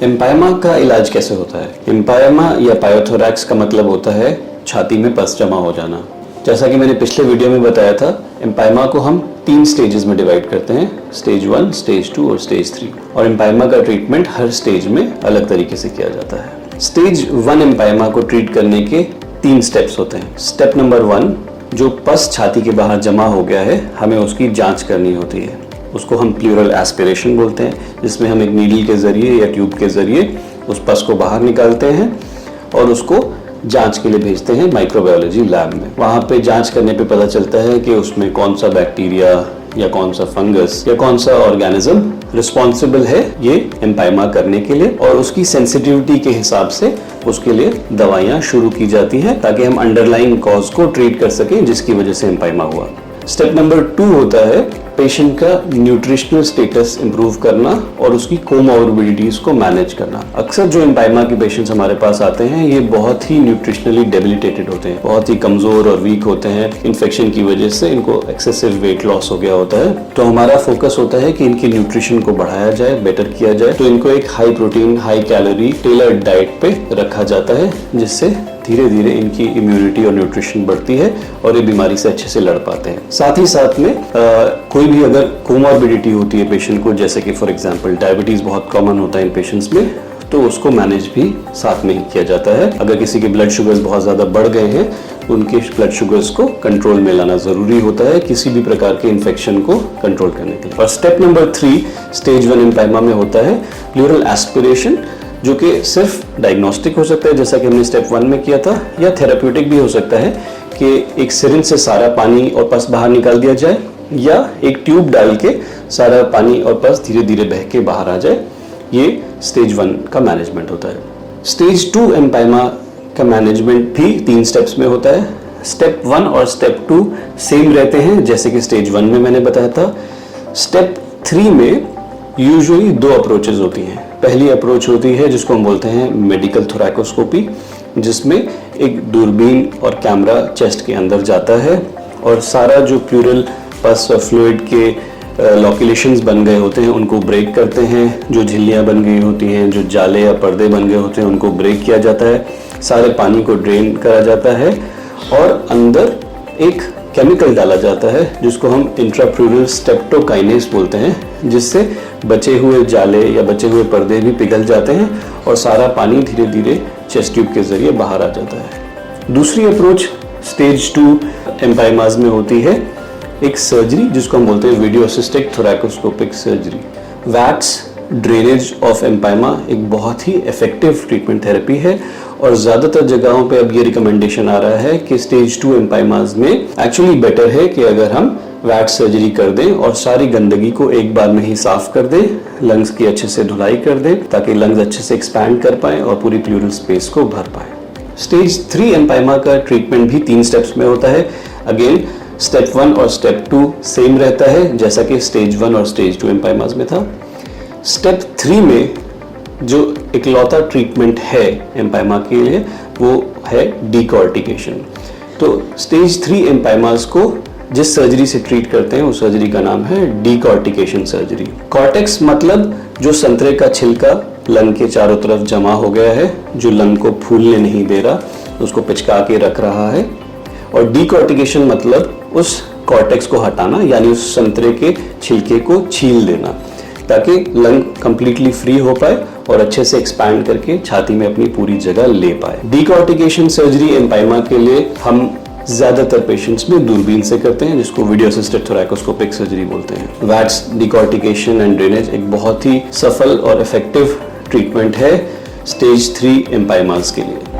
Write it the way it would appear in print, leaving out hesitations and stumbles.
एम्पायमा का इलाज कैसे होता है? एम्पायमा या पायोथोरैक्स का मतलब होता है छाती में पस जमा हो जाना। जैसा कि मैंने पिछले वीडियो में बताया था, एम्पायमा को हम 3 स्टेजेस में डिवाइड करते हैं, स्टेज 1, स्टेज 2 और स्टेज 3। और एम्पायमा का ट्रीटमेंट हर स्टेज में अलग तरीके से किया जाता है। स्टेज 1 एम्पायमा को ट्रीट करने के 3 स्टेप्स होते हैं। स्टेप नंबर 1, जो पस छाती के बाहर जमा हो गया है, हमें उसकी जांच करनी होती है। उसको हम प्लूरल एस्पिरेशन बोलते हैं, जिसमें हम एक नीडल के जरिए या ट्यूब के जरिए उस पस को बाहर निकालते हैं और उसको जांच के लिए भेजते हैं माइक्रोबायोलॉजी लैब में। वहाँ पे जांच करने पे पता चलता है कि उसमें कौन सा बैक्टीरिया या कौन सा फंगस या कौन सा ऑर्गेनिज्म रिस्पॉन्सिबल है ये एम्पायमा करने के लिए, और उसकी सेंसिटिविटी के हिसाब से उसके लिए दवाइयाँ शुरू की जाती हैं ताकि हम अंडरलाइंग कॉज को ट्रीट कर सकें जिसकी वजह से एम्पायमा हुआ। स्टेप नंबर 2 होता है पेशेंट का न्यूट्रिशनल स्टेटस इंप्रूव करना और उसकी कोमॉर्बिडिटीज को मैनेज करना। अक्सर जो एम्पायमा के पेशेंट्स हमारे पास आते हैं, ये बहुत ही न्यूट्रिशनली डेबिलिटेटेड होते हैं, बहुत ही कमजोर और वीक होते हैं। इन्फेक्शन की वजह से इनको एक्सेसिव वेट लॉस हो गया होता है। तो हमारा फोकस होता है कि इनकी न्यूट्रिशन को बढ़ाया जाए, बेटर किया जाए। तो इनको एक high protein, high calorie, tailored diet पे रखा जाता है, जिससे धीरे धीरे इनकी इम्यूनिटी और न्यूट्रिशन बढ़ती है और ये बीमारी से अच्छे से लड़ पाते हैं। साथ ही साथ में कोई भी अगर कोमॉर्बिडिटी होती है पेशेंट को, जैसे कि फॉर एग्जांपल डायबिटीज बहुत कॉमन होता है इन पेशेंट्स में, तो उसको मैनेज भी साथ में ही किया जाता है। अगर किसी के ब्लड शुगर्स बहुत ज़्यादा बढ़ गए हैं, उनके ब्लड शुगर्स को कंट्रोल में लाना ज़रूरी होता है किसी भी प्रकार के इन्फेक्शन को कंट्रोल करने के लिए। और स्टेप नंबर 3 स्टेज 1 एम्पायमा में होता है प्लूरल एस्पिरेशन, जो कि सिर्फ डायग्नोस्टिक हो सकता है जैसा कि हमने स्टेप 1 में किया था, या थेराप्यूटिक भी हो सकता है कि एक सिरिंज से सारा पानी और पस बाहर निकाल दिया जाए, या एक ट्यूब डाल के सारा पानी और पस धीरे धीरे बह के बाहर आ जाए। ये स्टेज 1 का मैनेजमेंट होता है। स्टेज 2 एम्पायमा का मैनेजमेंट भी 3 स्टेप्स में होता है। स्टेप 1 और स्टेप 2 सेम रहते हैं जैसे कि स्टेज 1 में मैंने बताया था। स्टेप 3 में यूजुअली 2 अप्रोचेज होती हैं। पहली अप्रोच होती है जिसको हम बोलते हैं मेडिकल थोरैकोस्कोपी, जिसमें एक दूरबीन और कैमरा चेस्ट के अंदर जाता है और सारा जो प्लूरल पस और फ्लूइड के लॉक्यूलेशंस बन गए होते हैं उनको ब्रेक करते हैं। जो झिल्लियाँ बन गई होती हैं, जो जाले या पर्दे बन गए होते हैं, उनको ब्रेक किया जाता है। सारे पानी को ड्रेन करा जाता है और अंदर एक केमिकल डाला जाता है जिसको हम इंट्राप्लूरल स्ट्रेप्टोकाइनेस बोलते हैं, जिससे बचे हुए जाले या बचे हुए पर्दे भी पिघल जाते हैं और सारा पानी धीरे धीरे चेस्ट ट्यूब के जरिए बाहर आ जाता है। दूसरी अप्रोच स्टेज 2 एम्पायमास में होती है एक सर्जरी जिसको हम बोलते हैं video assisted thoracoscopic surgery. VATS drainage of empyema एक बहुत ही इफेक्टिव ट्रीटमेंट थेरेपी है और ज़्यादातर जगहों पे अब ये रिकमेंडेशन आ रहा है कि स्टेज 2 एम्पायमास में एक्चुअली बेटर है कि अगर हम वैक्स सर्जरी कर दें और सारी गंदगी को एक बार में ही साफ कर दें, लंग्स की अच्छे से धुलाई कर दें ताकि लंग्स अच्छे से एक्सपैंड कर पाएँ और पूरी प्लूरल स्पेस को भर पाएँ। स्टेज 3 एम्पायमा का ट्रीटमेंट भी 3 स्टेप्स में होता है। अगेन स्टेप 1 और स्टेप 2 सेम रहता है जैसा कि स्टेज 1 और स्टेज 2 एम्पायमास में था। स्टेप 3 में जो इकलौता ट्रीटमेंट है एम्पायमा के लिए वो है डीकॉर्टिकेशन। तो स्टेज 3 एम्पायमास को जिस सर्जरी से ट्रीट करते हैं उस सर्जरी का नाम है डीकॉर्टिकेशन सर्जरी। कॉर्टेक्स मतलब जो संतरे का छिलका लंग के चारों तरफ जमा हो गया है, जो लंग को फूलने नहीं दे रहा, उसको पिचका के रख रहा है। और डीकॉर्टिकेशन मतलब उस कॉर्टेक्स को हटाना, यानी उस संतरे के छिलके को छील देना ताकि लंग कंप्लीटली फ्री हो पाए और अच्छे से एक्सपैंड करके छाती में अपनी पूरी जगह ले पाए। डीकॉर्टिकेशन सर्जरी एम्पायमा के लिए हम ज्यादातर पेशेंट्स में दूरबीन से करते हैं, जिसको वीडियो असिस्टेड थोरैकोस्कोपिक सर्जरी बोलते हैं। वैक्स डीकॉर्टिकेशन एंड ड्रेनेज एक बहुत ही सफल और इफेक्टिव ट्रीटमेंट है स्टेज 3 एम्पायमास के लिए।